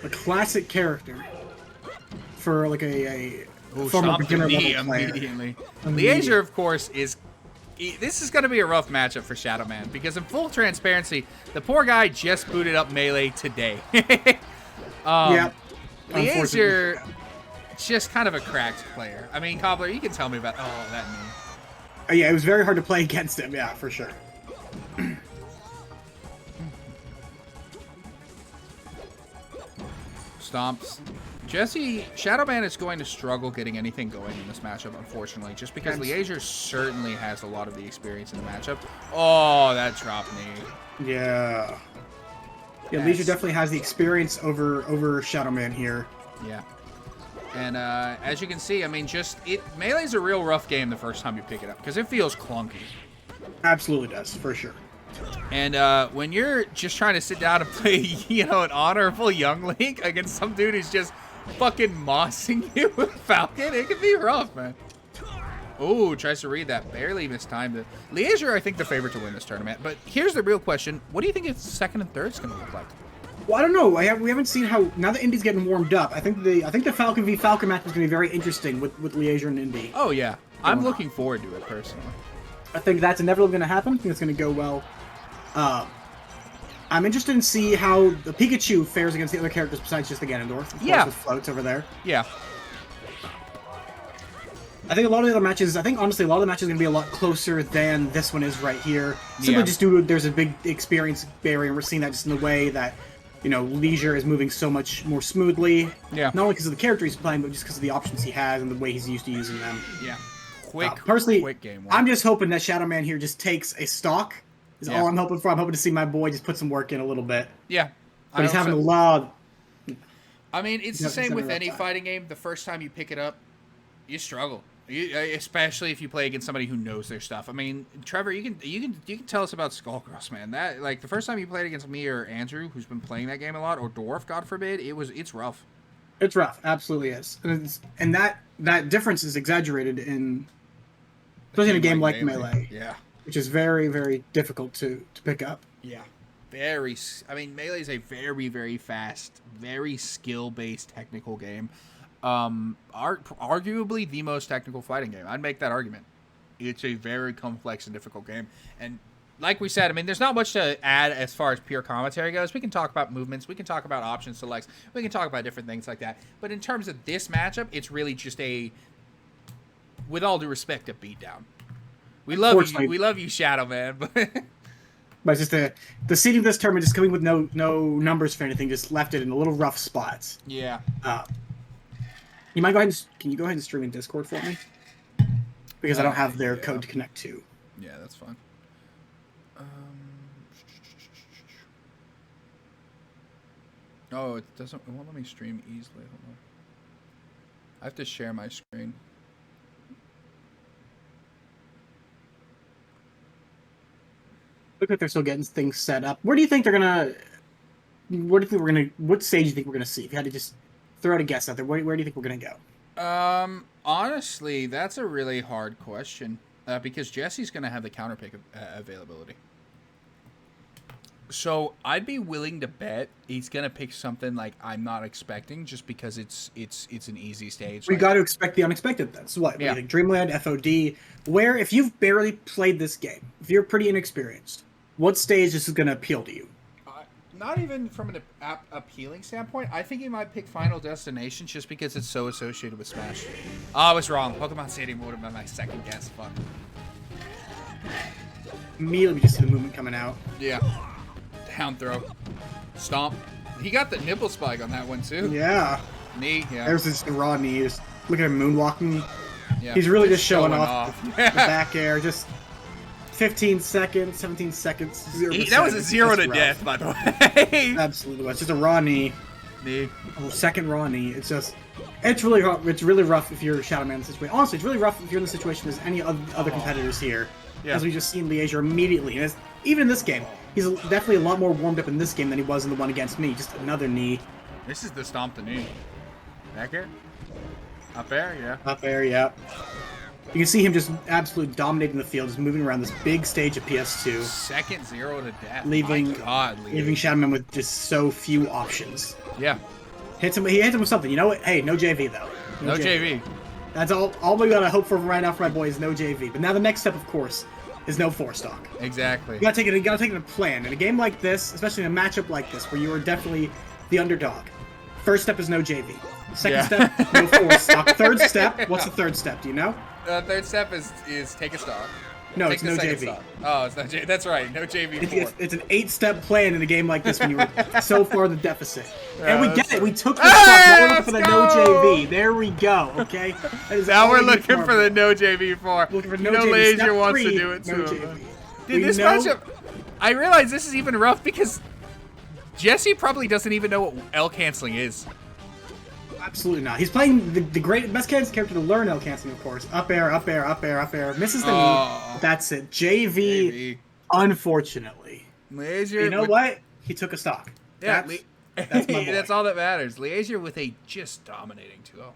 a classic character for like a former stomped beginner the knee level player. immediately. Leazure, of course, is... This is going to be a rough matchup for Shadowman, because in full transparency, the poor guy just booted up Melee today. Yeah. Leazure, just kind of a cracked player. I mean, Cobbler, you can tell me about... Oh, that knee. Yeah, it was very hard to play against him, yeah, for sure. Stomps. Jesse, Shadowman is going to struggle getting anything going in this matchup, unfortunately, just because Leazure certainly has a lot of the experience in the matchup. Oh, that drop knee. Yeah. Yeah, Leazure definitely has the experience over Shadowman here. Yeah. And as you can see, I mean, Melee's a real rough game the first time you pick it up, because it feels clunky. Absolutely does, for sure. And when you're just trying to sit down and play, you know, an honorable Young Link against some dude who's just fucking mossing you with Falcon, it can be rough, man. Oh, tries to read that. Barely mistimed it. Leazure, I think, the favorite to win this tournament. But here's the real question. What do you think its second and third's going to look like? Well, I don't know. We haven't seen how... Now that Indy's getting warmed up, I think the Falcon v Falcon match is going to be very interesting with Leazure and Indy. Oh, yeah. I'm looking forward to it, personally. I think that's inevitably going to happen. I think it's going to go well. I'm interested in see how the Pikachu fares against the other characters besides just the Ganondorf. Of course, with floats over there. Yeah. I think a lot of the other matches, honestly, a lot of the matches are going to be a lot closer than this one is right here. Simply just due to there's a big experience barrier, and we're seeing that just in the way that, you know, Leazure is moving so much more smoothly. Yeah. Not only because of the character he's playing, but just because of the options he has and the way he's used to using them. Yeah. Personally, quick game. I'm just hoping that Shadowman here just takes a stock. Is all I'm hoping for. I'm hoping to see my boy just put some work in a little bit. Yeah. But he's having a lot. I mean, it's the same with any fighting game. The first time you pick it up, you struggle. Especially if you play against somebody who knows their stuff. I mean, Trevor, you can tell us about Skullcross, man. That, like, the first time you played against me or Andrew, who's been playing that game a lot, or Dwarf, God forbid, it's rough. It's rough, absolutely is, and that difference is exaggerated especially in a game like Melee. Yeah. Which is very, very difficult to pick up. Yeah. I mean, Melee is a very, very fast, very skill-based technical game. Arguably the most technical fighting game. I'd make that argument. It's a very complex and difficult game. And like we said, I mean, there's not much to add as far as pure commentary goes. We can talk about movements. We can talk about option selects. We can talk about different things like that. But in terms of this matchup, it's really just with all due respect, a beatdown. We love you, Shadow Man, but just the seeding of this tournament, just coming with no numbers for anything, just left it in a little rough spots. Yeah. You might can you go ahead and stream in Discord for me? Because I don't have their code to connect to. Yeah, that's fine. Oh, it won't let me stream easily. Hold on. I have to share my screen. Look like they're still getting things set up. What stage do you think we're gonna see? If you had to just throw out a guess out there, where do you think we're gonna go? Honestly, that's a really hard question. Because Jesse's gonna have the counter pick availability. So I'd be willing to bet he's gonna pick something like I'm not expecting, just because it's an easy stage. We got to expect the unexpected. That's what. Yeah. Dreamland, FOD. Where, if you've barely played this game, if you're pretty inexperienced, what stage is going to appeal to you? Not even from an appealing standpoint. I think he might pick Final Destination just because it's so associated with Smash. Oh, I was wrong. Pokemon Stadium would have been my second guess. Fuck. Immediately we just see the movement coming out. Yeah. Down throw. Stomp. He got the nipple spike on that one, too. Yeah. Knee, yeah. There's just the raw knee. Just look at him moonwalking. Yeah. He's really just showing off the back air. Just 15 seconds, 17 seconds. That was a 0 to death, by the way. Absolutely. It's just a raw knee. Second raw knee. It's really rough. It's really rough if you're Shadowman in this situation. Honestly, it's really rough if you're in the situation as any other competitors here. Yeah. As we just seen Leazure immediately. And even in this game, he's definitely a lot more warmed up in this game than he was in the one against me. Just another knee. This is the stomp the knee. Back air? Up air, yeah. Up air, yeah. You can see him just absolutely dominating the field, just moving around this big stage of PS2. Second 0 to death. Leaving My God, leaving Shadowman with just so few options. Yeah. Hits him. He hits him with something. You know what? Hey, no JV though. No JV. That's all we gotta hope for right now for my boy is no JV. But now the next step, of course, is no 4-stock. Exactly. You gotta take it. You gotta take it in a plan. In a game like this, especially in a matchup like this, where you are definitely the underdog. First step is no JV. Second step, no 4-stock. Third step, what's the third step? Do you know? Third step is take a stock. No, take it's no JV. Stock. Oh, it's not JV. That's right. No JV. It's an 8-step plan in a game like this when you were so far in the deficit. Yeah, and we get it. We took the Hey, stock. Now we're looking for the let's no go! JV. There we go. Okay. That is Now all we're we need looking for the no JV 4. Looking for You no know JV. Step Leazure wants to 3, do it no too. JV. Dude, this matchup, I realize this is even rough because Jesse probably doesn't even know what L canceling is. Absolutely not. He's playing the best character to learn L canceling, of course. Up air, up air, up air, up air. Misses the knee. That's it. JV. Unfortunately. Leazure. You know what? He took a stock. Yeah, that's my boy. That's all that matters. Leazure with a just dominating 2-0.